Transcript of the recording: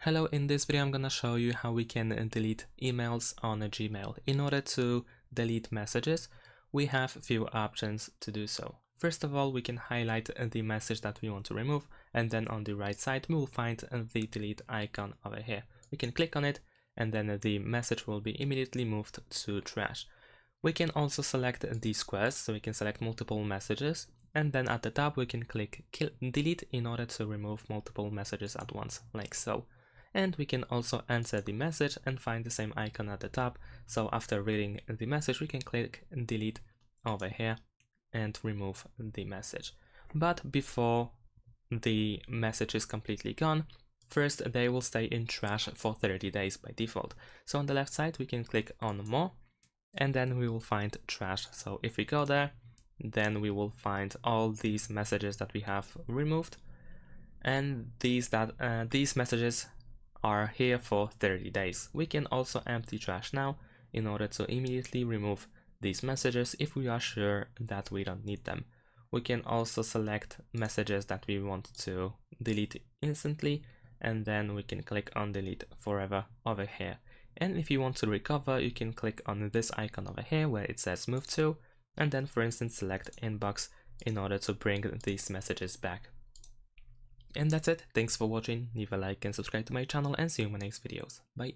Hello, in this video I'm gonna show you how we can delete emails on a Gmail. In order to delete messages, we have a few options to do so. First of all, we can highlight the message that we want to remove, and then on the right side we will find the delete icon over here. We can click on it, and then the message will be immediately moved to trash. We can also select the squares, so we can select multiple messages, and then at the top we can click delete in order to remove multiple messages at once, like so. And we can also enter the message and find the same icon at the top. So after reading the message, we can click delete over here and remove the message. But before the message is completely gone, first they will stay in trash for 30 days by default. So on the left side, we can click on more, and then we will find trash. So if we go there, then we will find all these messages that we have removed, and these messages are here for 30 days. We can also empty trash now in order to immediately remove these messages if we are sure that we don't need them. We can also select messages that we want to delete instantly, and then we can click on delete forever over here. And if you want to recover, you can click on this icon over here where it says move to, and then for instance select inbox in order to bring these messages back. And that's it. Thanks for watching. Leave a like and subscribe to my channel, and see you in my next videos. Bye.